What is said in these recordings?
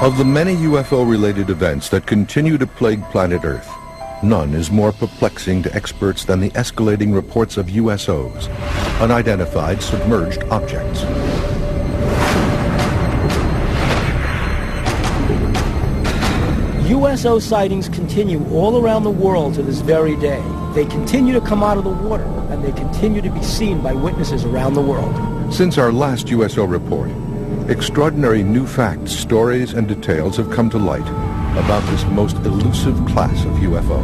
Of the many UFO-related events that continue to plague planet Earth, none is more perplexing to experts than the escalating reports of USOs, unidentified submerged objects. USO sightings continue all around the world to this very day. They continue to come out of the water, and they continue to be seen by witnesses around the world. Since our last USO report, extraordinary new facts, stories, and details have come to light about this most elusive class of UFO.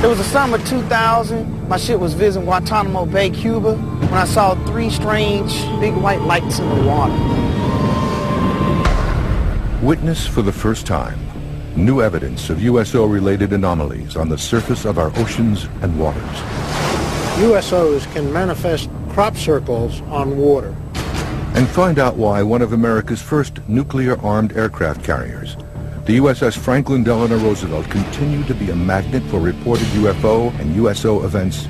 It was the summer 2000. My ship was visiting Guantanamo Bay, Cuba, when I saw 3 strange big white lights in the water. Witness for the first time new evidence of USO-related anomalies on the surface of our oceans and waters. USOs can manifest crop circles on water. And find out why one of America's first nuclear-armed aircraft carriers, the USS Franklin Delano Roosevelt, continued to be a magnet for reported UFO and USO events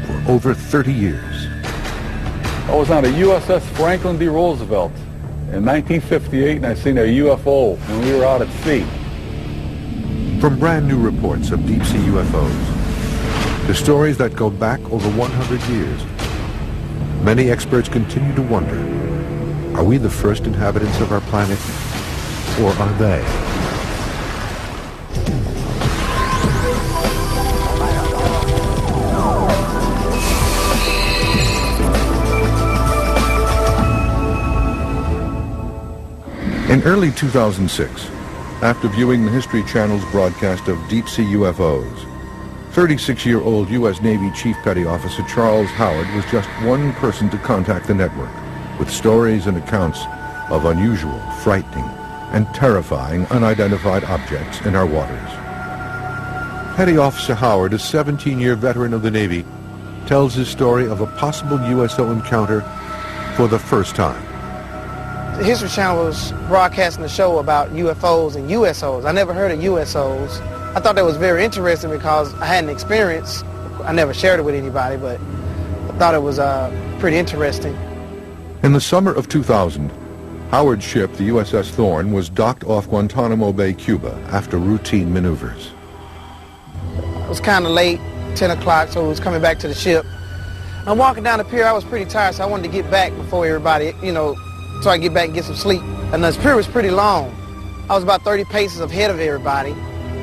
for over 30 years. I was on a USS Franklin D. Roosevelt in 1958, and I seen a UFO when we were out at sea. From brand new reports of deep-sea UFOs to stories that go back over 100 years, many experts continue to wonder, are we the first inhabitants of our planet, or are they? In early 2006, after viewing the History Channel's broadcast of deep-sea UFOs, 36-year-old U.S. Navy Chief Petty Officer Charles Howard was just one person to contact the network with stories and accounts of unusual, frightening, and terrifying unidentified objects in our waters. Petty Officer Howard, a 17-year veteran of the Navy, tells his story of a possible USO encounter for the first time. The History Channel was broadcasting a show about UFOs and USOs. I never heard of USOs. I thought that was very interesting because I hadn't experienced. I never shared it with anybody, but I thought it was pretty interesting. In the summer of 2000, Howard's ship, the USS Thorn, was docked off Guantanamo Bay, Cuba, after routine maneuvers. It was kind of late, 10 o'clock, so I was coming back to the ship. I'm walking down the pier. I was pretty tired, so I wanted to get back before everybody, so I get back and get some sleep. And the pier was pretty long. I was about 30 paces ahead of everybody.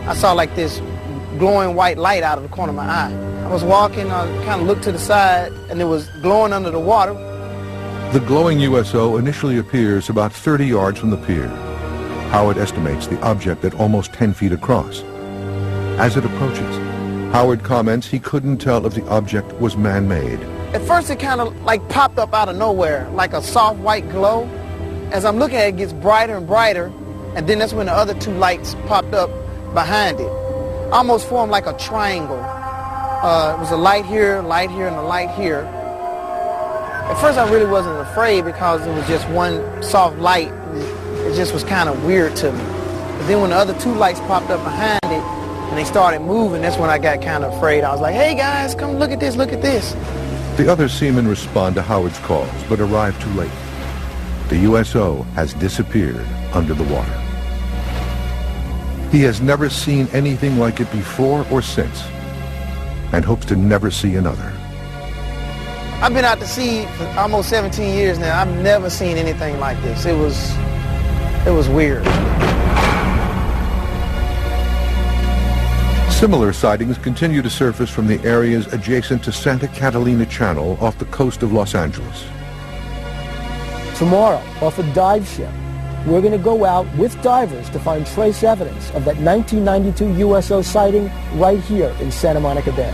I saw like this glowing white light out of the corner of my eye. I was walking, I kind of looked to the side, and it was glowing under the water. The glowing USO initially appears about 30 yards from the pier. Howard estimates the object at almost 10 feet across. As it approaches, Howard comments he couldn't tell if the object was man-made. At first it kind of like popped up out of nowhere, like a soft white glow. As I'm looking at it, it gets brighter and brighter, and then that's when the other 2 lights popped up behind it. Almost formed like a triangle. It was a light here, and a light here. At first I really wasn't afraid because it was just one soft light. It just was kind of weird to me. But then when the other 2 lights popped up behind it and they started moving, that's when I got kind of afraid. I was like, hey guys, come look at this, look at this. The other seamen respond to Howard's calls, but arrive too late. The USO has disappeared under the water. He has never seen anything like it before or since, and hopes to never see another. I've been out to sea for almost 17 years now. I've never seen anything like this. It was weird. Similar sightings continue to surface from the areas adjacent to Santa Catalina Channel off the coast of Los Angeles. Tomorrow, off a dive ship, we're going to go out with divers to find trace evidence of that 1992 USO sighting right here in Santa Monica Bay.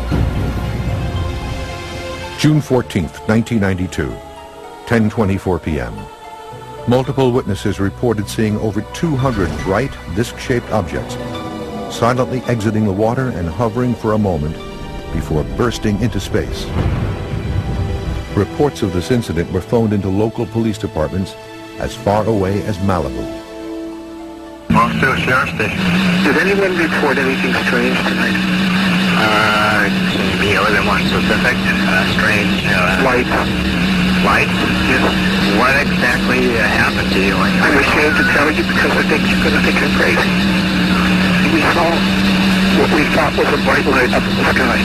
June 14th, 1992, 10:24 p.m. Multiple witnesses reported seeing over 200 bright, disc-shaped objects silently exiting the water and hovering for a moment before bursting into space. Reports of this incident were phoned into local police departments as far away as Malibu. Officer, Sheriff Station. Did anyone report anything strange tonight? Maybe more than one specific strange light. flight? Yes. What exactly happened to you? I'm ashamed to tell you because I think you're going to think I'm crazy. We saw what we thought was a bright light up in the sky.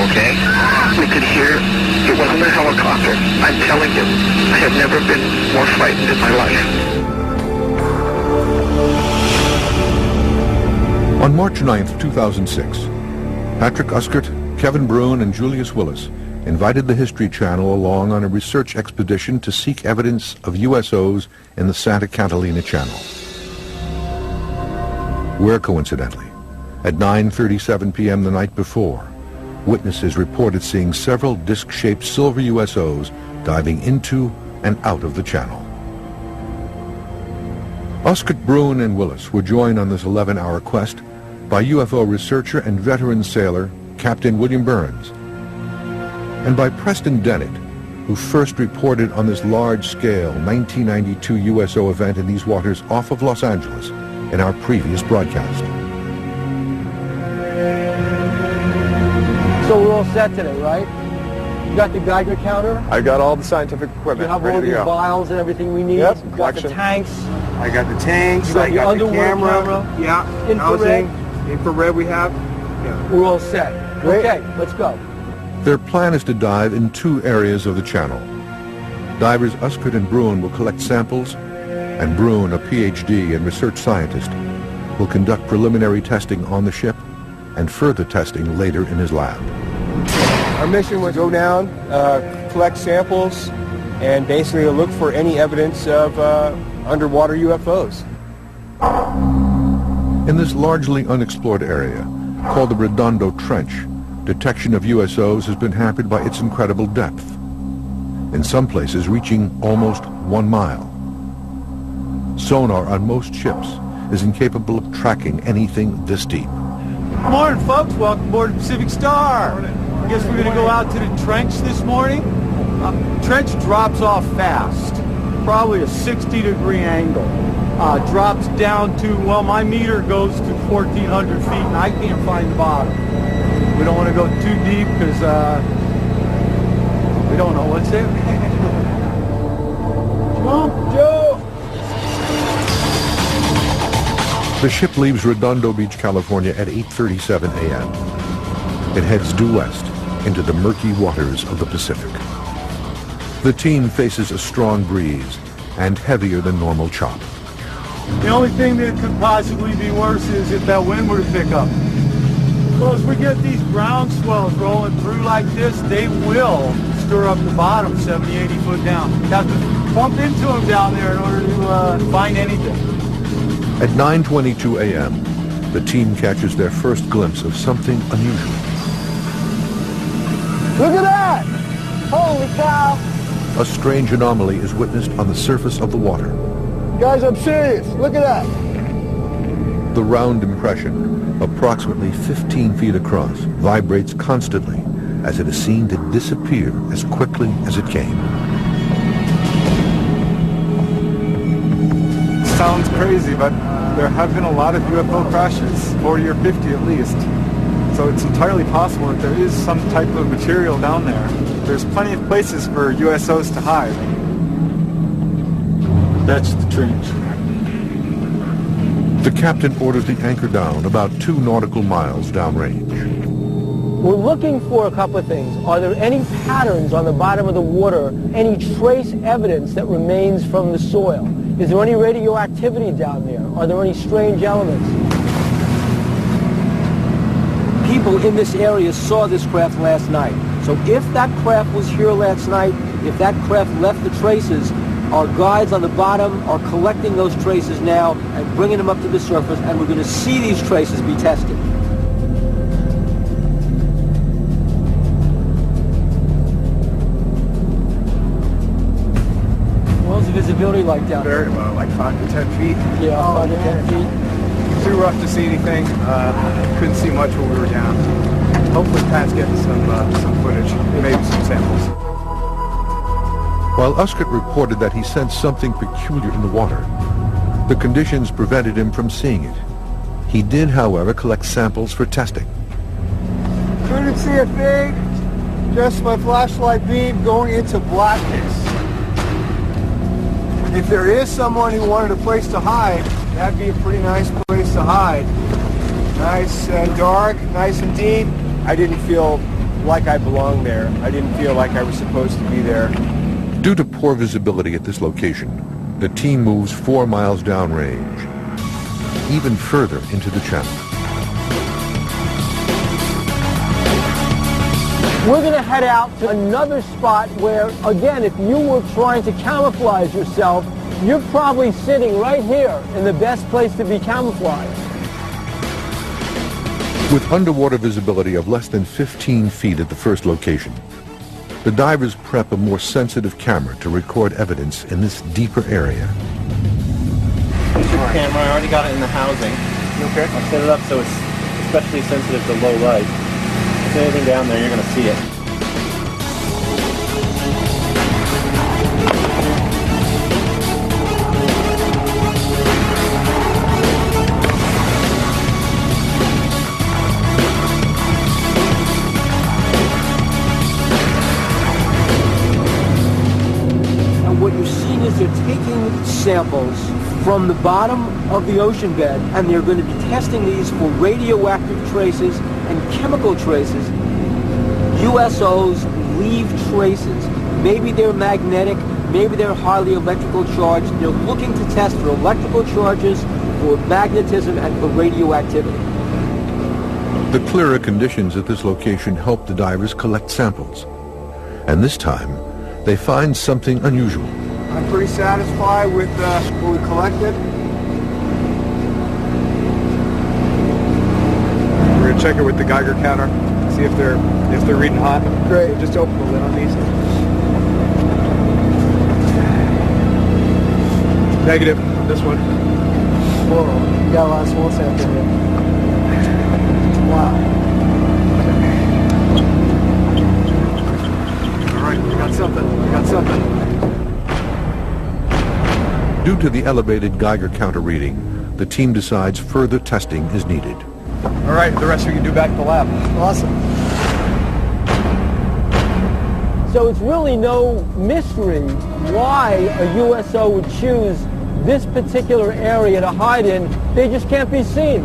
Okay. We could hear it wasn't a helicopter. I'm telling you, I have never been more frightened in my life. On March 9th, 2006, Patrick Uskert, Kevin Brune, and Julius Willis invited the History Channel along on a research expedition to seek evidence of USOs in the Santa Catalina Channel. Where, coincidentally, at 9:37 p.m. the night before, witnesses reported seeing several disc-shaped silver USOs diving into and out of the channel. Uskert, Brune, and Willis were joined on this 11-hour quest by UFO researcher and veteran sailor Captain William Burns, and by Preston Dennett, who first reported on this large-scale 1992 USO event in these waters off of Los Angeles in our previous broadcast. So we're all set today, right? You got the Geiger counter? I got all the scientific You equipment have all ready to the go. vials and everything we need? Yep, You got the collection. tanks? I got the tanks, You got I the got the underwater camera, yeah, infrared. housing, infrared we have. Yeah. We're all set. Great. Okay, let's go. Their plan is to dive in two areas of the channel. Divers Uskert and Brune will collect samples, and Brune, a PhD and research scientist, will conduct preliminary testing on the ship and further testing later in his lab. Our mission was go down, collect samples, and basically look for any evidence of underwater UFOs. In this largely unexplored area, called the Redondo Trench, detection of USOs has been hampered by its incredible depth, in some places reaching almost 1 mile. Sonar on most ships is incapable of tracking anything this deep. Good morning, folks. Welcome aboard the Pacific Star. I guess we're going to go out to the trench this morning. Trench drops off fast, probably a 60-degree angle. Drops down to, well, my meter goes to 1,400 feet, and I can't find the bottom. We don't want to go too deep because we don't know what's there. Jump, Joe! The ship leaves Redondo Beach, California at 8:37 a.m. It heads due west into the murky waters of the Pacific. The team faces a strong breeze and heavier than normal chop. The only thing that could possibly be worse is if that wind were to pick up. Well, as we get these ground swells rolling through like this, they will stir up the bottom 70, 80 foot down. You have to bump into them down there in order to find anything. At 9:22 a.m., the team catches their first glimpse of something unusual. Look at that! Holy cow! A strange anomaly is witnessed on the surface of the water. Guys, I'm serious. Look at that. The round impression, approximately 15 feet across, vibrates constantly as it is seen to disappear as quickly as it came. Sounds crazy, but there have been a lot of UFO crashes, 40 or 50 at least. So it's entirely possible that there is some type of material down there. There's plenty of places for USOs to hide. That's the trench. The captain orders the anchor down about 2 nautical miles downrange. We're looking for a couple of things. Are there any patterns on the bottom of the water, any trace evidence that remains from the soil? Is there any radioactivity down there? Are there any strange elements? People in this area saw this craft last night. So if that craft was here last night, if that craft left the traces, our guides on the bottom are collecting those traces now and bringing them up to the surface, and we're going to see these traces be tested. What's the visibility like down there? Very low, like 5 to 10 feet. Yeah, 5 to 10 feet. Too rough to see anything. Couldn't see much when we were down. Hopefully Pat's getting some footage, maybe some samples. While Uskert reported that he sensed something peculiar in the water, the conditions prevented him from seeing it. He did, however, collect samples for testing. Couldn't see a thing. Just my flashlight beam going into blackness. If there is someone who wanted a place to hide, that'd be a pretty nice place to hide. Nice and dark, nice and deep. I didn't feel like I belonged there. I didn't feel like I was supposed to be there. Due to poor visibility at this location, the team moves 4 miles downrange, even further into the channel. We're going to head out to another spot where, again, if you were trying to camouflage yourself, you're probably sitting right here in the best place to be camouflaged. With underwater visibility of less than 15 feet at the first location, the divers prep a more sensitive camera to record evidence in this deeper area. Here's your camera. I already got it in the housing. Okay. I'll set it up so it's especially sensitive to low light. If there's anything down there, you're going to see it. And what you're seeing is they're taking samples from the bottom of the ocean bed, and they're going to be testing these for radioactive traces and chemical traces. USOs leave traces. Maybe they're magnetic, maybe they're highly electrical charged. They're looking to test for electrical charges, for magnetism, and for radioactivity. The clearer conditions at this location help the divers collect samples. And this time, they find something unusual. I'm pretty satisfied with what we collected. We're gonna check it with the Geiger counter, see if they're reading hot. Great. Just open the lid on these. Negative. This one. Whoa, you got a lot of small samples here. Wow. All right, we got something. We got something. Due to the elevated Geiger counter reading, the team decides further testing is needed. All right, the rest we can do back at the lab. Awesome. So it's really no mystery why a USO would choose this particular area to hide in. They just can't be seen.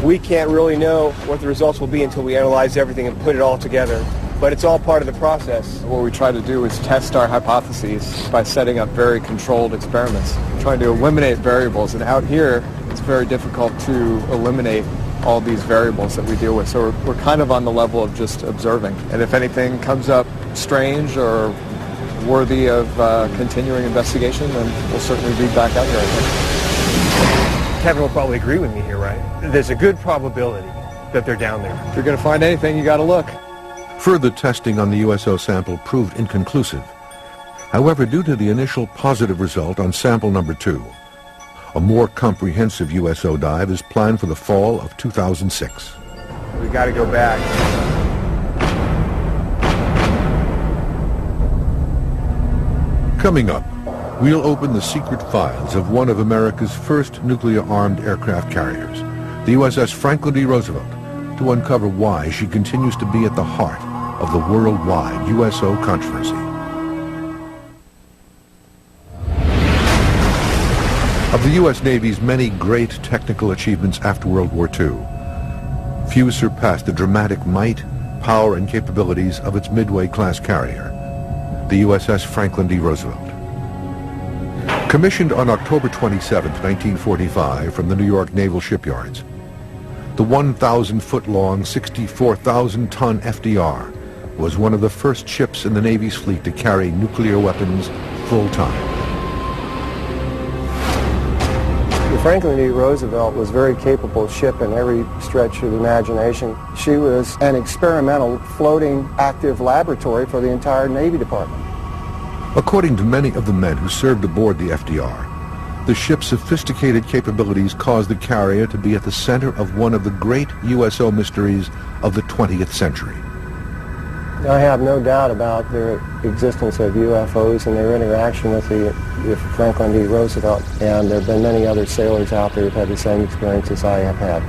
We can't really know what the results will be until we analyze everything and put it all together. But it's all part of the process. What we try to do is test our hypotheses by setting up very controlled experiments, trying to eliminate variables. And out here, it's very difficult to eliminate all these variables that we deal with. So we're kind of on the level of just observing. And if anything comes up strange or worthy of continuing investigation, then we'll certainly be back out here, I think. Kevin will probably agree with me here, right? There's a good probability that they're down there. If you're going to find anything, you got to look. Further testing on the USO sample proved inconclusive. However, due to the initial positive result on sample number 2, a more comprehensive USO dive is planned for the fall of 2006. We got to go back. Coming up, we'll open the secret files of one of America's first nuclear-armed aircraft carriers, the USS Franklin D. Roosevelt, to uncover why she continues to be at the heart of the worldwide USO controversy. Of the U.S. Navy's many great technical achievements after World War II, few surpassed the dramatic might, power, and capabilities of its Midway-class carrier, the USS Franklin D. Roosevelt. Commissioned on October 27, 1945 from the New York Naval Shipyards, the 1,000-foot-long, 64,000-ton FDR was one of the first ships in the Navy's fleet to carry nuclear weapons full-time. The Franklin D. Roosevelt was a very capable ship in every stretch of the imagination. She was an experimental floating active laboratory for the entire Navy Department. According to many of the men who served aboard the FDR, the ship's sophisticated capabilities caused the carrier to be at the center of one of the great USO mysteries of the 20th century. I have no doubt about the existence of UFOs and their interaction with the Franklin D. Roosevelt, and there have been many other sailors out there who've had the same experience as I have had.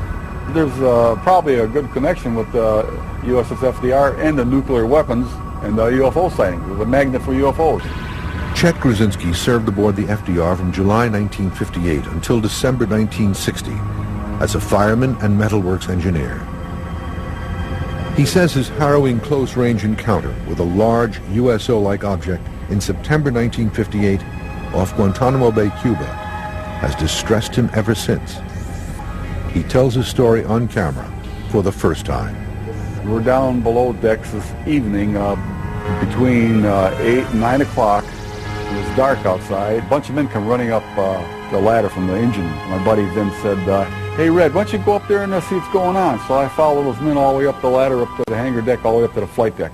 There's probably a good connection with USS FDR and the nuclear weapons and the UFO sightings. It was a magnet for UFOs. Chet Grudzinski served aboard the FDR from July 1958 until December 1960 as a fireman and metalworks engineer. He says his harrowing close-range encounter with a large USO-like object in September 1958 off Guantanamo Bay, Cuba, has distressed him ever since. He tells his story on camera for the first time. We're down below decks this evening between 8 and 9 o'clock. It was dark outside. A bunch of men come running up the ladder from the engine. My buddy then said, hey, Red, why don't you go up there and see what's going on? So I followed those men all the way up the ladder, up to the hangar deck, all the way up to the flight deck.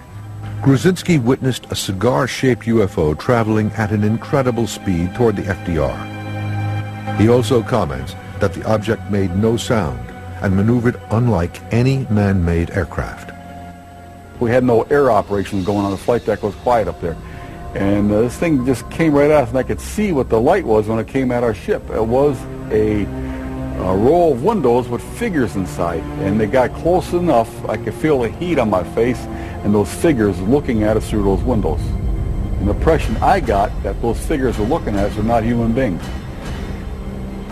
Grudzinski witnessed a cigar-shaped UFO traveling at an incredible speed toward the FDR. He also comments that the object made no sound and maneuvered unlike any man-made aircraft. We had no air operations going on. The flight deck was quiet up there. And this thing just came right at us, and I could see what the light was when it came at our ship. It was a row of windows with figures inside, and they got close enough I could feel the heat on my face and those figures looking at us through those windows. And the impression I got that those figures were looking at us were not human beings.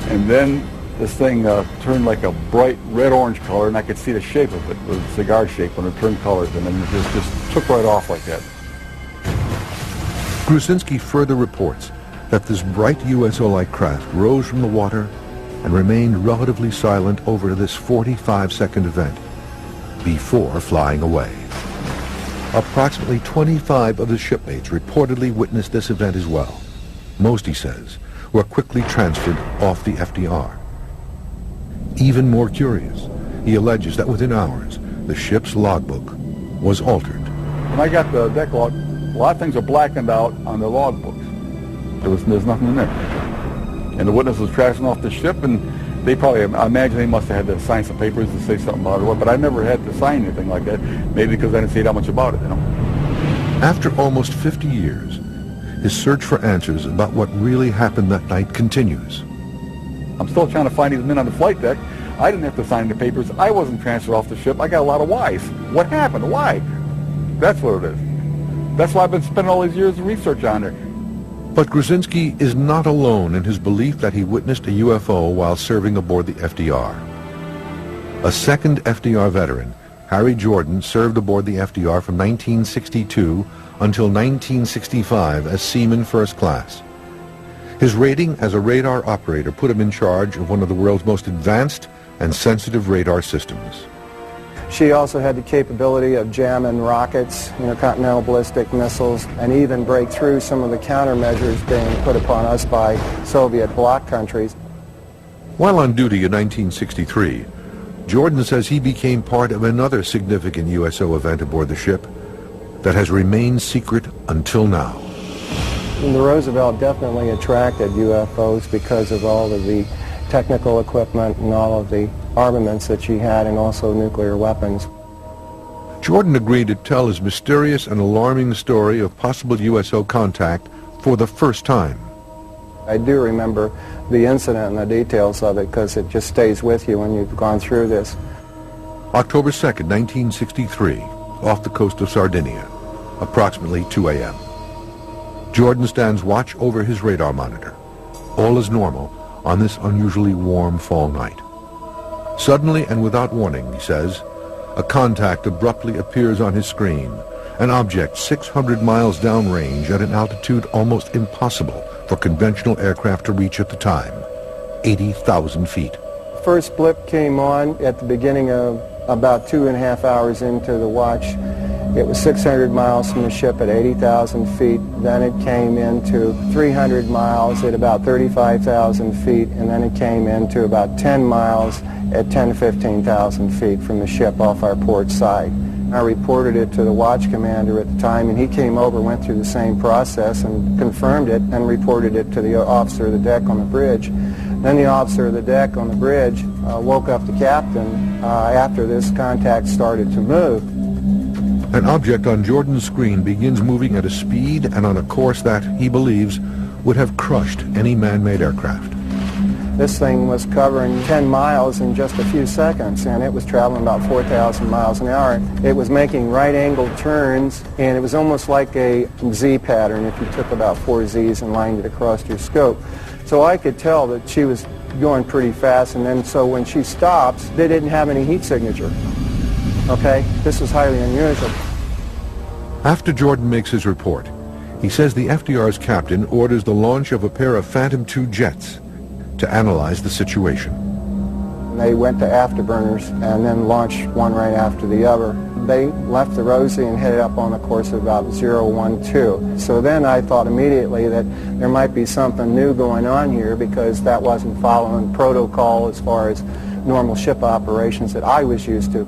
And then this thing turned like a bright red-orange color, and I could see the shape of it. It was a cigar shape when it turned colors, and then it just took right off like that. Grudzinski further reports that this bright USO-like craft rose from the water and remained relatively silent over this 45-second event before flying away. Approximately 25 of the shipmates reportedly witnessed this event as well. Most, he says, were quickly transferred off the FDR. Even more curious, he alleges that within hours, the ship's logbook was altered. When I got the deck log, a lot of things are blackened out on the logbooks. There's nothing in there. And the witness was trashing off the ship, and they probably, I imagine they must have had to sign some papers to say something about it, but I never had to sign anything like that, maybe because I didn't say that much about it, you know. After almost 50 years, his search for answers about what really happened that night continues. I'm still trying to find these men on the flight deck. I didn't have to sign the papers. I wasn't transferred off the ship. I got a lot of whys. What happened? Why? That's what it is. That's why I've been spending all these years of research on it. But Grudzinski is not alone in his belief that he witnessed a UFO while serving aboard the FDR. A second FDR veteran, Harry Jordan, served aboard the FDR from 1962 until 1965 as Seaman First Class. His rating as a radar operator put him in charge of one of the world's most advanced and sensitive radar systems. She also had the capability of jamming rockets, intercontinental ballistic missiles, and even break through some of the countermeasures being put upon us by Soviet bloc countries. While on duty in 1963, Jordan says he became part of another significant USO event aboard the ship that has remained secret until now. And the Roosevelt definitely attracted UFOs because of all of the technical equipment and all of the armaments that she had, and also nuclear weapons. Jordan agreed to tell his mysterious and alarming story of possible USO contact for the first time. I do remember the incident and the details of it because it just stays with you when you've gone through this. October 2nd, 1963, off the coast of Sardinia, approximately 2 a.m. Jordan stands watch over his radar monitor. All is normal on this unusually warm fall night. Suddenly and without warning, he says, a contact abruptly appears on his screen, an object 600 miles downrange at an altitude almost impossible for conventional aircraft to reach at the time, 80,000 feet. First blip came on at the beginning of about 2.5 hours into the watch. It was 600 miles from the ship at 80,000 feet. Then it came into 300 miles at about 35,000 feet, and then it came into about 10 miles at 10 to 15,000 feet from the ship off our port side. I reported it to the watch commander at the time, and he came over, went through the same process and confirmed it, and reported it to the officer of the deck on the bridge. Then the officer of the deck on the bridge woke up the captain after this contact started to move. An object on Jordan's screen begins moving at a speed and on a course that, he believes, would have crushed any man-made aircraft. This thing was covering 10 miles in just a few seconds, and it was traveling about 4,000 miles an hour. It was making right-angled turns, and it was almost like a Z pattern if you took about 4 Z's and lined it across your scope. So I could tell that she was going pretty fast, and then so when she stops, they didn't have any heat signature. Okay? This is highly unusual. After Jordan makes his report, he says the FDR's captain orders the launch of a pair of Phantom II jets to analyze the situation. They went to afterburners and then launched one right after the other. They left the Rosie and headed up on a course of about 012. So then I thought immediately that there might be something new going on here because that wasn't following protocol as far as normal ship operations that I was used to.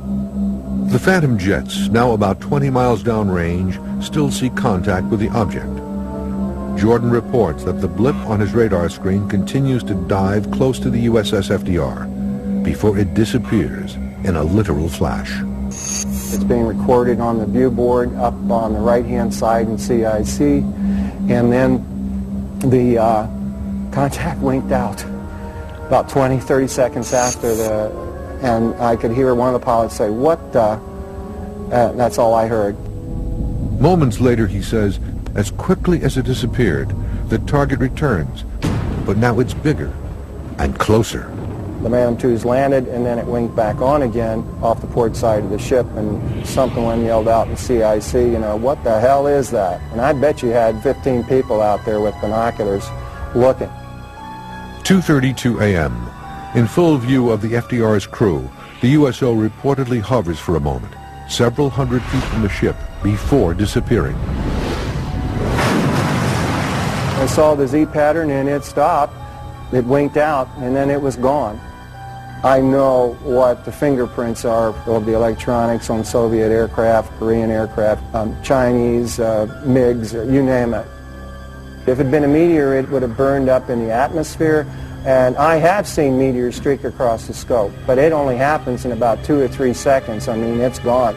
The Phantom jets, now about 20 miles downrange, still see contact with the object. Jordan reports that the blip on his radar screen continues to dive close to the USS FDR before it disappears in a literal flash. It's being recorded on the view board up on the right-hand side in CIC, and then the contact winked out about 20, 30 seconds after and I could hear one of the pilots say, "What the?" That's all I heard. Moments later, he says, as quickly as it disappeared, the target returns, but now it's bigger and closer. The Phantom II's landed, and then it winked back on again off the port side of the ship, and someone yelled out in CIC, you know, "What the hell is that?" And I bet you had 15 people out there with binoculars looking. 2:32 a.m. In full view of the FDR's crew, the USO reportedly hovers for a moment, several hundred feet from the ship, before disappearing. I saw the Z pattern and it stopped. It winked out and then it was gone. I know what the fingerprints are of the electronics on Soviet aircraft, Korean aircraft, Chinese, MiGs, you name it. If it had been a meteor, it would have burned up in the atmosphere. And I have seen meteors streak across the scope, but it only happens in about 2 or 3 seconds. I mean, it's gone.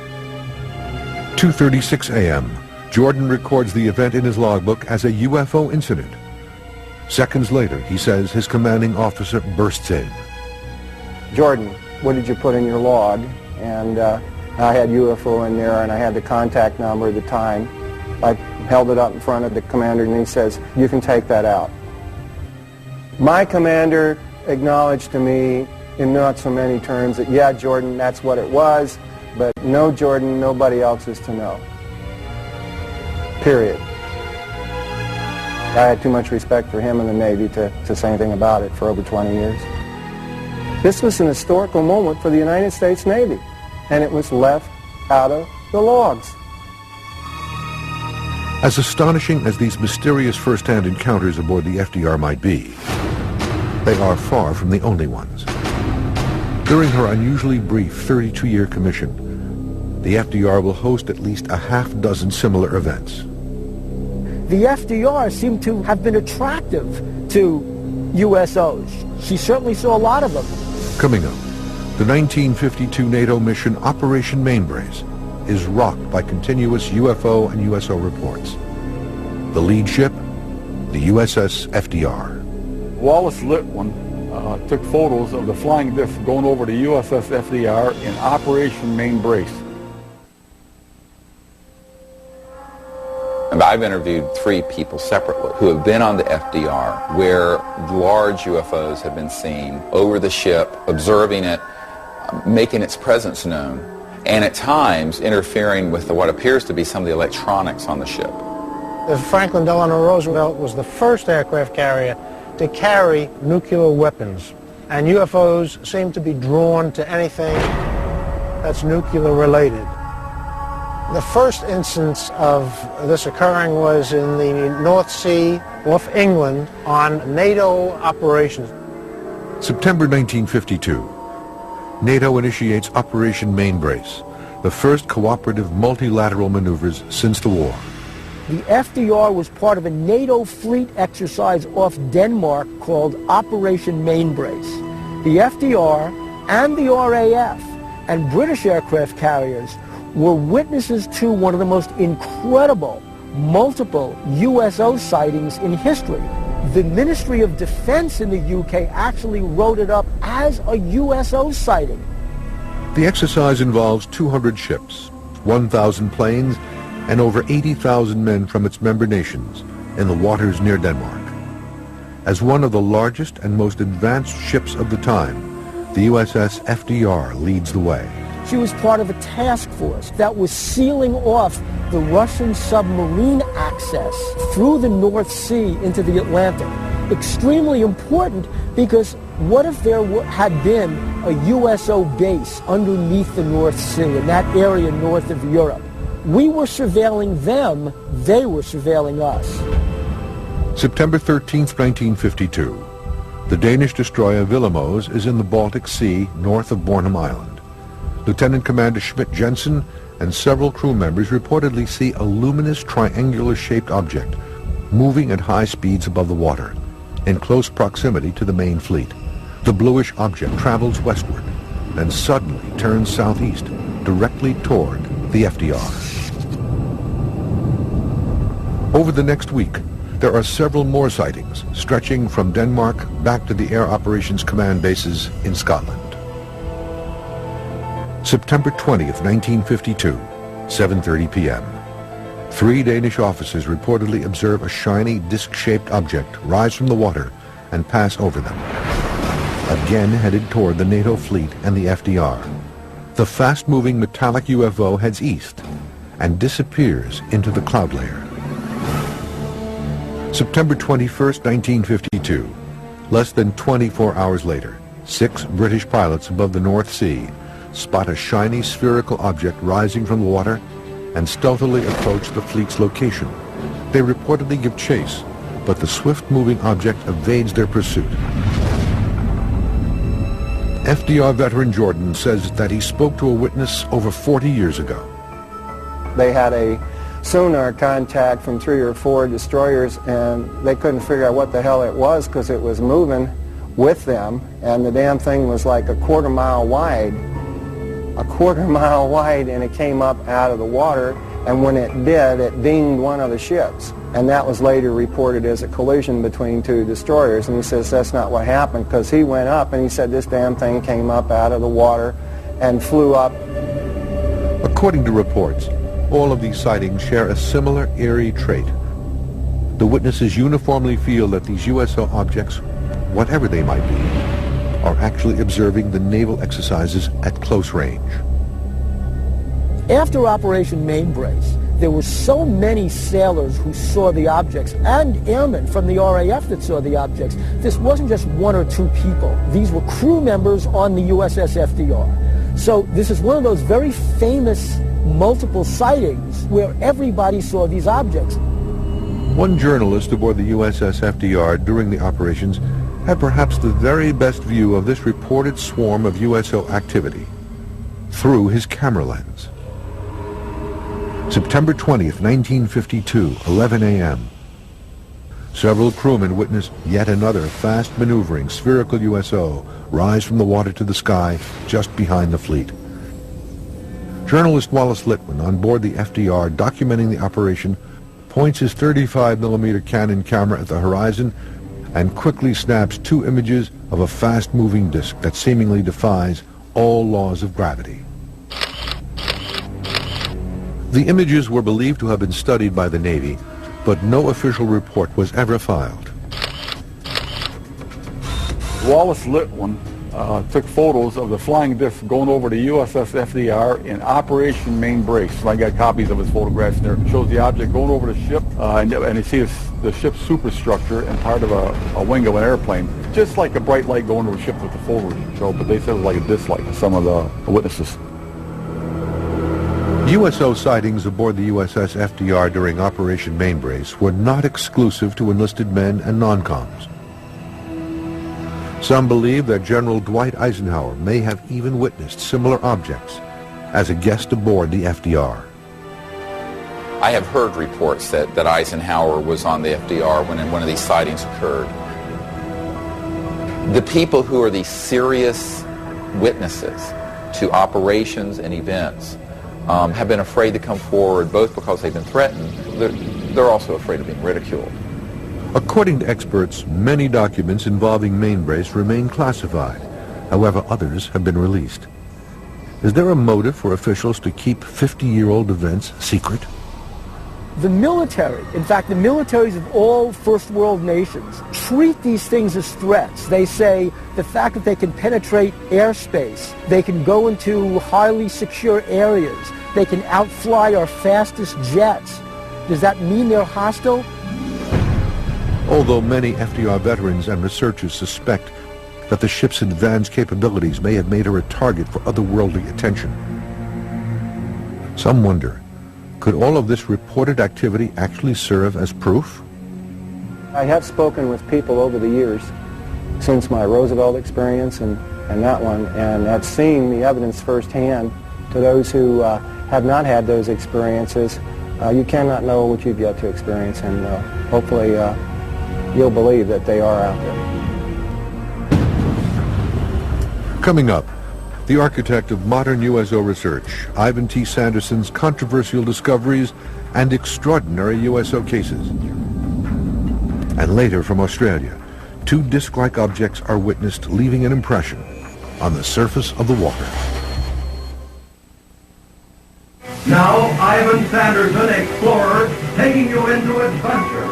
2:36 a.m. Jordan records the event in his logbook as a UFO incident. Seconds later, he says his commanding officer bursts in. "Jordan, what did you put in your log?" And I had UFO in there, and I had the contact number at the time. I held it up in front of the commander, and he says, "You can take that out." My commander acknowledged to me in not so many terms that, "Yeah, Jordan, that's what it was, but no, Jordan, nobody else is to know." Period. I had too much respect for him in the Navy to say anything about it for over 20 years. This was an historical moment for the United States Navy, and it was left out of the logs. As astonishing as these mysterious first-hand encounters aboard the FDR might be, they are far from the only ones. During her unusually brief 32-year commission, the FDR will host at least a half-dozen similar events. The FDR seemed to have been attractive to USOs. She certainly saw a lot of them. Coming up, the 1952 NATO mission Operation Mainbrace is rocked by continuous UFO and USO reports. The lead ship, the USS FDR. Wallace Litwin took photos of the flying disc going over the USS FDR in Operation Mainbrace. And I've interviewed 3 people separately who have been on the FDR where large UFOs have been seen over the ship, observing it, making its presence known, and at times interfering with what appears to be some of the electronics on the ship. The Franklin Delano Roosevelt was the first aircraft carrier to carry nuclear weapons, and UFOs seem to be drawn to anything that's nuclear related. The first instance of this occurring was in the North Sea off England on NATO operations. September 1952. NATO initiates Operation Mainbrace, the first cooperative multilateral maneuvers since the war. The FDR was part of a NATO fleet exercise off Denmark called Operation Mainbrace. The FDR and the RAF and British aircraft carriers were witnesses to one of the most incredible multiple USO sightings in history. The Ministry of Defense in the UK actually wrote it up as a USO sighting. The exercise involves 200 ships, 1,000 planes, and over 80,000 men from its member nations in the waters near Denmark. As one of the largest and most advanced ships of the time, the USS FDR leads the way. She was part of a task force that was sealing off the Russian submarine access through the North Sea into the Atlantic. Extremely important because what if there had been a USO base underneath the North Sea in that area north of Europe? We were surveilling them, they were surveilling us. September 13th, 1952. The Danish destroyer Willemoes is in the Baltic Sea north of Bornholm Island. Lieutenant Commander Schmidt-Jensen and several crew members reportedly see a luminous triangular-shaped object moving at high speeds above the water, in close proximity to the main fleet. The bluish object travels westward, then suddenly turns southeast, directly toward the FDR. Over the next week, there are several more sightings, stretching from Denmark back to the Air Operations Command bases in Scotland. September 20th, 1952, 7:30 p.m. 3 Danish officers reportedly observe a shiny, disc-shaped object rise from the water and pass over them, again headed toward the NATO fleet and the FDR. The fast-moving metallic UFO heads east and disappears into the cloud layer. September 21st, 1952, less than 24 hours later, 6 British pilots above the North Sea spot a shiny spherical object rising from the water and stealthily approach the fleet's location. They reportedly give chase, but the swift-moving object evades their pursuit. FDR veteran Jordan says that he spoke to a witness over 40 years ago. They had a sonar contact from 3 or 4 destroyers, and they couldn't figure out what the hell it was because it was moving with them, and the damn thing was like a quarter mile wide, and it came up out of the water, and when it did, it dinged one of the ships, and that was later reported as a collision between 2 destroyers. And he says that's not what happened, because he went up and he said this damn thing came up out of the water and flew up. According to reports, all of these sightings share a similar eerie trait. The witnesses uniformly feel that these USO objects, whatever they might be, are actually observing the naval exercises at close range. After Operation Mainbrace, there were so many sailors who saw the objects and airmen from the RAF that saw the objects. This wasn't just 1 or 2 people. These were crew members on the USS FDR. So this is one of those very famous multiple sightings where everybody saw these objects. One journalist aboard the USS FDR during the operations had perhaps the very best view of this reported swarm of USO activity through his camera lens. September 20th, 1952, 11 a.m. Several crewmen witnessed yet another fast-maneuvering spherical USO rise from the water to the sky just behind the fleet. Journalist Wallace Litwin, on board the FDR documenting the operation, points his 35mm Canon camera at the horizon and quickly snaps 2 images of a fast-moving disk that seemingly defies all laws of gravity. The images were believed to have been studied by the Navy, but no official report was ever filed. Wallace Litwin took photos of the flying disc going over the USS FDR in Operation Mainbrace. And I got copies of his photographs there. It shows the object going over the ship, and you see the ship's superstructure and part of a wing of an airplane. Just like a bright light going over a ship with the photos show, but they said it was like a disc light, some of the witnesses. USO sightings aboard the USS FDR during Operation Mainbrace were not exclusive to enlisted men and non-coms. Some believe that General Dwight Eisenhower may have even witnessed similar objects as a guest aboard the FDR. I have heard reports that Eisenhower was on the FDR when one of these sightings occurred. The people who are the serious witnesses to operations and events have been afraid to come forward, both because they've been threatened, they're also afraid of being ridiculed. According to experts, many documents involving Mainbrace remain classified. However, others have been released. Is there a motive for officials to keep 50-year-old events secret? The military, in fact, the militaries of all first world nations treat these things as threats. They say the fact that they can penetrate airspace, they can go into highly secure areas, they can outfly our fastest jets. Does that mean they're hostile? Although many FDR veterans and researchers suspect that the ship's advanced capabilities may have made her a target for otherworldly attention, some wonder, could all of this reported activity actually serve as proof? I have spoken with people over the years, since my Roosevelt experience and that one, and have seen the evidence firsthand. To those who have not had those experiences, you cannot know what you've yet to experience, and hopefully you'll believe that they are out there. Coming up, the architect of modern USO research, Ivan T. Sanderson's controversial discoveries and extraordinary USO cases. And later from Australia, two disc-like objects are witnessed leaving an impression on the surface of the water. Now, Ivan Sanderson, explorer, taking you into adventure.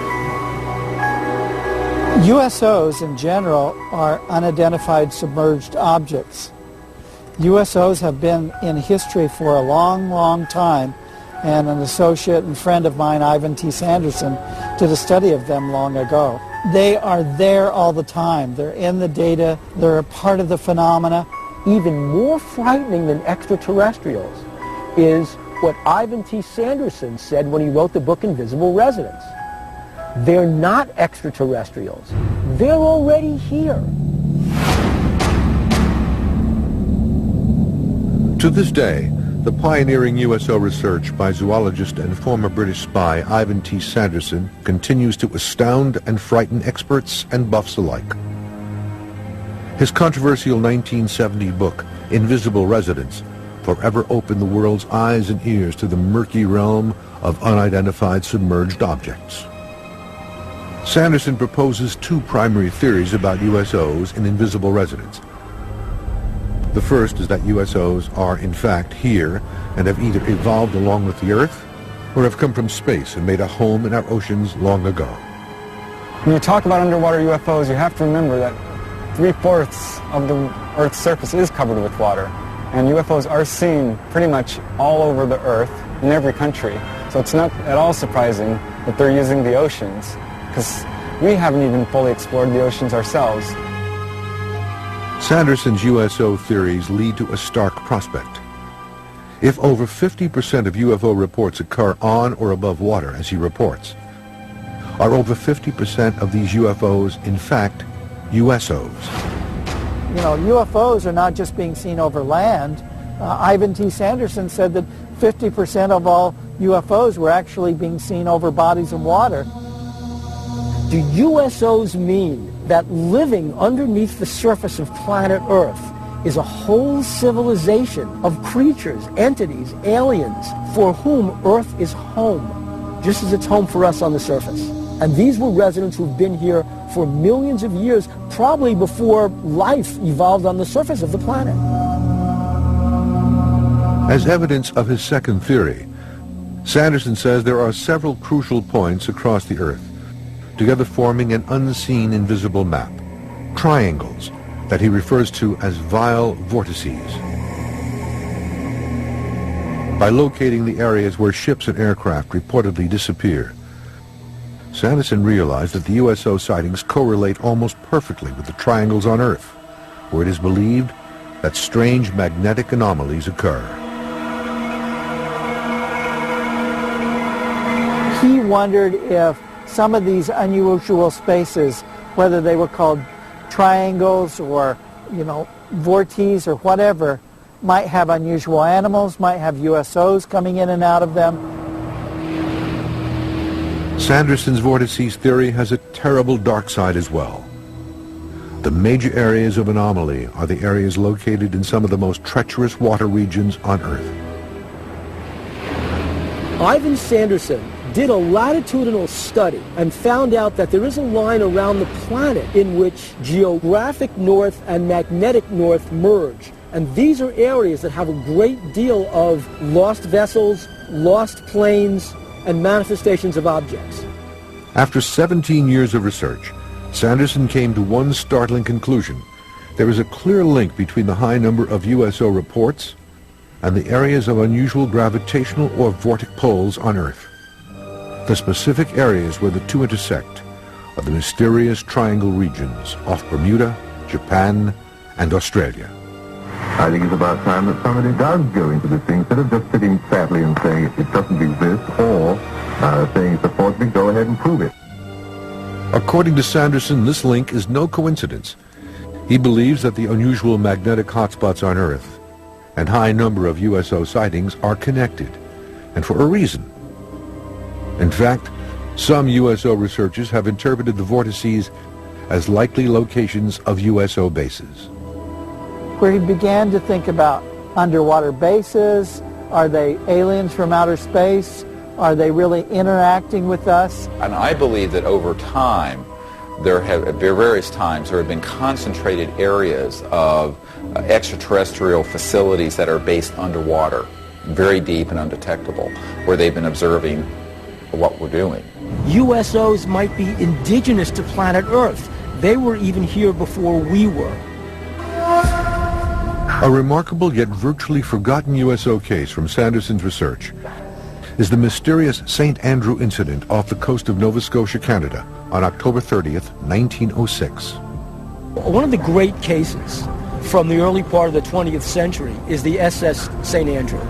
USOs in general are unidentified submerged objects. USOs have been in history for a long, long time, and an associate and friend of mine, Ivan T. Sanderson, did a study of them long ago. They are there all the time. They're in the data. They're a part of the phenomena. Even more frightening than extraterrestrials is what Ivan T. Sanderson said when he wrote the book Invisible Residents. They're not extraterrestrials. They're already here. To this day, the pioneering USO research by zoologist and former British spy Ivan T. Sanderson continues to astound and frighten experts and buffs alike. His controversial 1970 book, Invisible Residents, forever opened the world's eyes and ears to the murky realm of unidentified submerged objects. Sanderson proposes two primary theories about USOs in Invisible Residents. The first is that USOs are in fact here and have either evolved along with the Earth or have come from space and made a home in our oceans long ago. When you talk about underwater UFOs, you have to remember that 3/4 of the Earth's surface is covered with water. And UFOs are seen pretty much all over the Earth, in every country. So it's not at all surprising that they're using the oceans, because we haven't even fully explored the oceans ourselves. Sanderson's USO theories lead to a stark prospect. If over 50% of UFO reports occur on or above water, as he reports, are over 50% of these UFOs in fact USOs? You know, UFOs are not just being seen over land. Ivan T. Sanderson said that 50% of all UFOs were actually being seen over bodies of water. Do USOs mean that living underneath the surface of planet Earth is a whole civilization of creatures, entities, aliens, for whom Earth is home, just as it's home for us on the surface? And these were residents who've been here for millions of years, probably before life evolved on the surface of the planet. As evidence of his second theory, Sanderson says there are several crucial points across the Earth, together forming an unseen invisible map, triangles that he refers to as vile vortices. By locating the areas where ships and aircraft reportedly disappear, Sanderson realized that the USO sightings correlate almost perfectly with the triangles on Earth, where it is believed that strange magnetic anomalies occur. He wondered if some of these unusual spaces, whether they were called triangles or, you know, vortices or whatever, might have unusual animals, might have USOs coming in and out of them. Sanderson's vortices theory has a terrible dark side as well. The major areas of anomaly are the areas located in some of the most treacherous water regions on Earth. Ivan Sanderson did a latitudinal study and found out that there is a line around the planet in which geographic north and magnetic north merge. And these are areas that have a great deal of lost vessels, lost planes, and manifestations of objects. After 17 years of research, Sanderson came to one startling conclusion. There is a clear link between the high number of USO reports and the areas of unusual gravitational or vortic poles on Earth. The specific areas where the two intersect are the mysterious triangle regions off Bermuda, Japan, and Australia. I think it's about time that somebody does go into this thing, instead of just sitting sadly and saying it doesn't exist, or saying supposedly go ahead and prove it. According to Sanderson, this link is no coincidence. He believes that the unusual magnetic hotspots on Earth and high number of USO sightings are connected, and for a reason. In fact, some USO researchers have interpreted the vortices as likely locations of USO bases. Where he began to think about underwater bases. Are they aliens from outer space? Are they really interacting with us? And I believe that over time, at various times, there have been concentrated areas of extraterrestrial facilities that are based underwater, very deep and undetectable, where they've been observing what we're doing. USOs might be indigenous to planet Earth. They were even here before we were. A remarkable yet virtually forgotten USO case from Sanderson's research is the mysterious St. Andrew incident off the coast of Nova Scotia, Canada, on October 30th, 1906. One of the great cases from the early part of the 20th century is the SS St. Andrew.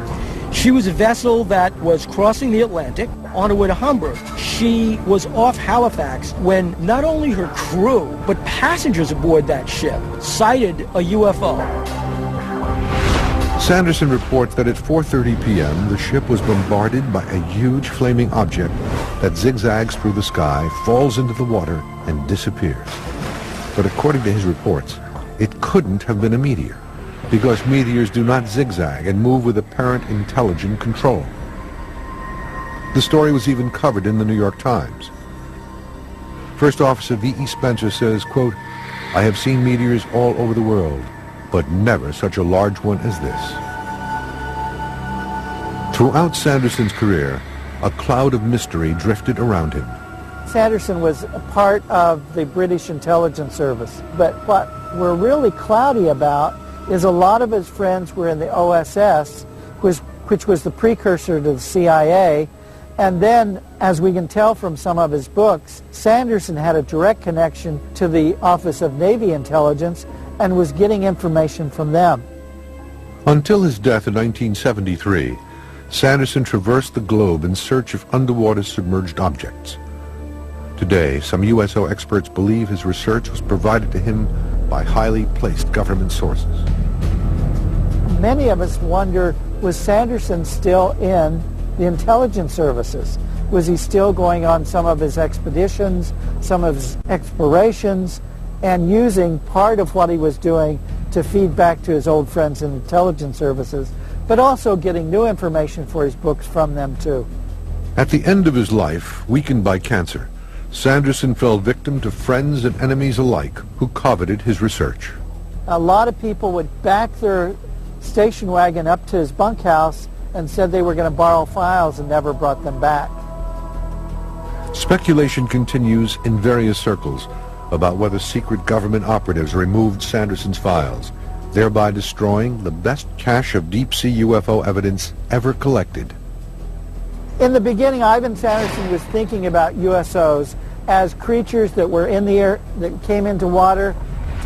She was a vessel that was crossing the Atlantic on her way to Hamburg. She was off Halifax when not only her crew, but passengers aboard that ship sighted a UFO. Sanderson reports that at 4:30 p.m. the ship was bombarded by a huge flaming object that zigzags through the sky, falls into the water, and disappears. But according to his reports, it couldn't have been a meteor, because meteors do not zigzag and move with apparent intelligent control. The story was even covered in the New York Times. First Officer V.E. Spencer says, quote, "I have seen meteors all over the world, but never such a large one as this." Throughout Sanderson's career, a cloud of mystery drifted around him. Sanderson was a part of the British intelligence service, but what we're really cloudy about is a lot of his friends were in the OSS, which was the precursor to the CIA, and then, as we can tell from some of his books, Sanderson had a direct connection to the Office of Navy Intelligence and was getting information from them. Until his death in 1973, Sanderson traversed the globe in search of underwater submerged objects. Today, some USO experts believe his research was provided to him by highly placed government sources. Many of us wonder, was Sanderson still in the intelligence services? Was he still going on some of his expeditions, some of his explorations, and using part of what he was doing to feed back to his old friends in intelligence services, but also getting new information for his books from them too? At the end of his life, weakened by cancer, Sanderson fell victim to friends and enemies alike who coveted his research. A lot of people would back their station wagon up to his bunkhouse and said they were going to borrow files and never brought them back. Speculation continues in various circles about whether secret government operatives removed Sanderson's files, thereby destroying the best cache of deep-sea UFO evidence ever collected. In the beginning, Ivan Sanderson was thinking about USOs as creatures that were in the air, that came into water.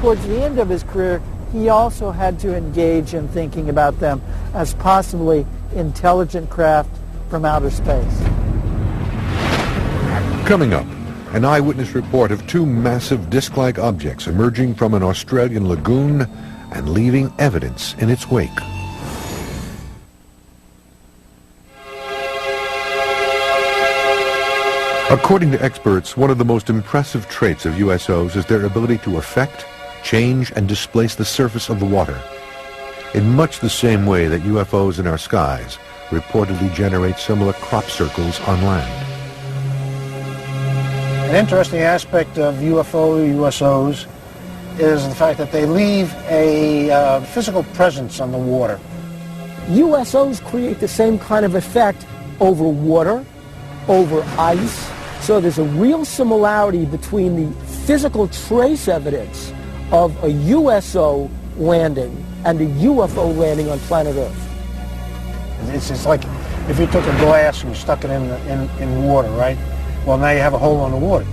Towards the end of his career, he also had to engage in thinking about them as possibly intelligent craft from outer space. Coming up, an eyewitness report of two massive disc-like objects emerging from an Australian lagoon and leaving evidence in its wake. According to experts, one of the most impressive traits of USOs is their ability to affect, change, and displace the surface of the water, in much the same way that UFOs in our skies reportedly generate similar crop circles on land. An interesting aspect of USOs is the fact that they leave a physical presence on the water. USOs create the same kind of effect over water, over ice, so there's a real similarity between the physical trace evidence of a USO landing and a UFO landing on planet Earth. It's like if you took a glass and you stuck it in water, right? Well, now you have a hole on the water.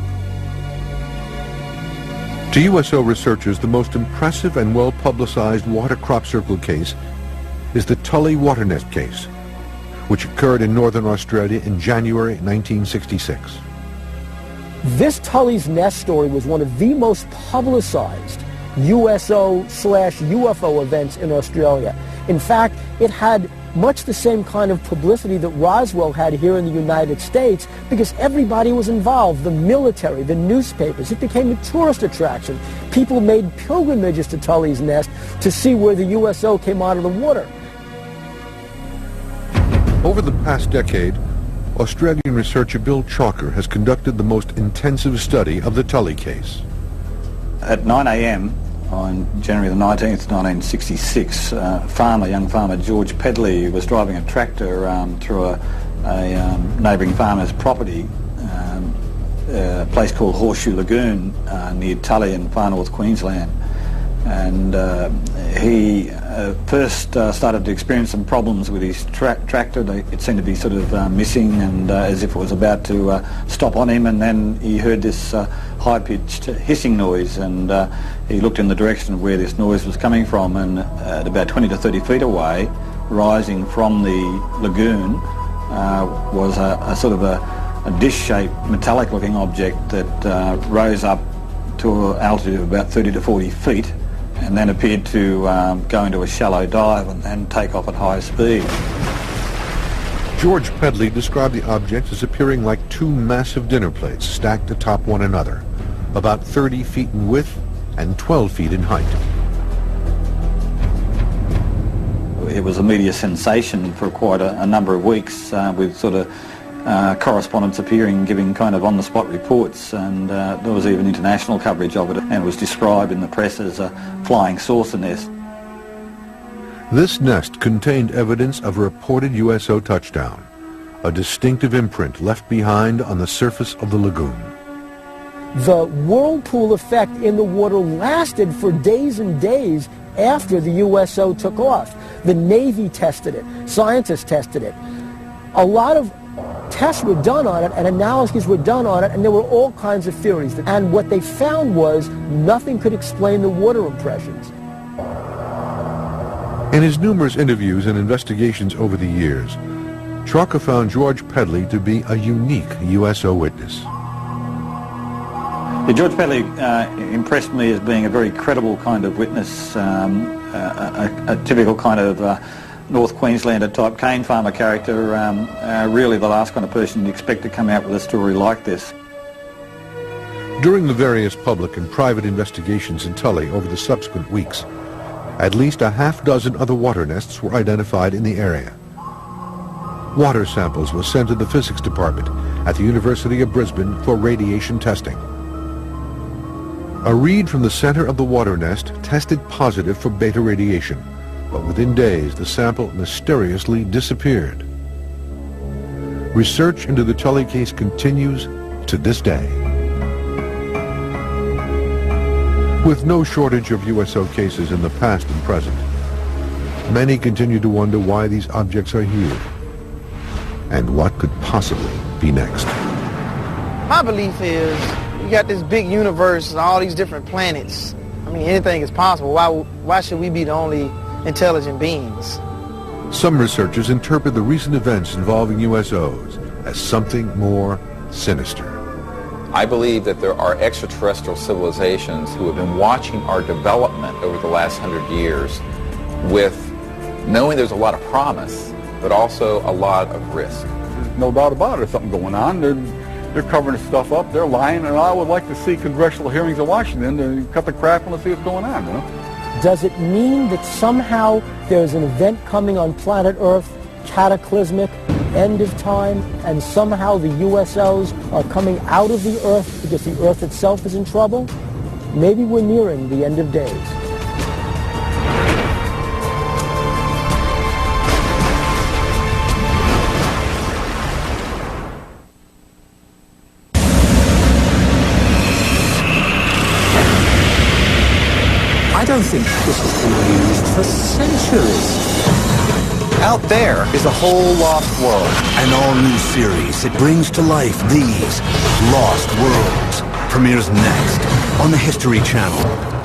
To USO researchers, the most impressive and well-publicized water crop circle case is the Tully water nest case, which occurred in northern Australia in January 1966. This Tully's Nest story was one of the most publicized USO/UFO events in Australia. In fact, it had much the same kind of publicity that Roswell had here in the United States because everybody was involved, the military, the newspapers. It became a tourist attraction. People made pilgrimages to Tully's Nest to see where the USO came out of the water. Over the past decade, Australian researcher Bill Chalker has conducted the most intensive study of the Tully case. At 9 a.m. on January the 19th, 1966, young farmer George Pedley was driving a tractor through a neighbouring farmer's property, a place called Horseshoe Lagoon near Tully in far north Queensland. And he first started to experience some problems with his tractor. It seemed to be sort of missing and as if it was about to stop on him, and then he heard this high-pitched hissing noise, and he looked in the direction of where this noise was coming from, and at about 20 to 30 feet away, rising from the lagoon, was a sort of a dish-shaped metallic-looking object that rose up to an altitude of about 30 to 40 feet, and then appeared to go into a shallow dive and take off at high speed. George Pedley described the object as appearing like two massive dinner plates stacked atop one another, about 30 feet in width and 12 feet in height. It was a media sensation for quite a number of weeks, with sort of correspondents appearing, giving kind of on-the-spot reports, and there was even international coverage of it, and it was described in the press as a flying saucer nest. This nest contained evidence of a reported USO touchdown, a distinctive imprint left behind on the surface of the lagoon. The whirlpool effect in the water lasted for days and days after the USO took off. The Navy tested it, scientists tested it. A lot of tests were done on it and analyses were done on it, and there were all kinds of theories. And what they found was nothing could explain the water impressions. In his numerous interviews and investigations over the years, Chalker found George Pedley to be a unique USO witness. Yeah, George Pedley impressed me as being a very credible kind of witness, a typical kind of North Queenslander type cane farmer character, really the last kind of person you'd expect to come out with a story like this. During the various public and private investigations in Tully over the subsequent weeks, at least a half-dozen other water nests were identified in the area. Water samples were sent to the physics department at the University of Brisbane for radiation testing. A reed from the center of the water nest tested positive for beta radiation, but within days the sample mysteriously disappeared. Research into the Tully case continues to this day. With no shortage of USO cases in the past and present, many continue to wonder why these objects are here and what could possibly be next. My belief is you got this big universe and all these different planets. I mean, anything is possible. Why should we be the only intelligent beings? Some researchers interpret the recent events involving USOs as something more sinister. I believe that there are extraterrestrial civilizations who have been watching our development over the last 100 years with knowing there's a lot of promise, but also a lot of risk. There's no doubt about it. There's something going on. They're covering stuff up. They're lying, and I would like to see congressional hearings in Washington to cut the crap and let's see what's going on, you know? Does it mean that somehow there's an event coming on planet Earth, cataclysmic, end of time, and somehow the USOs are coming out of the Earth because the Earth itself is in trouble? Maybe we're nearing the end of days. I don't think this has been used for centuries. Out there is a whole lost world. An all-new series that brings to life these lost worlds premieres next on the History Channel.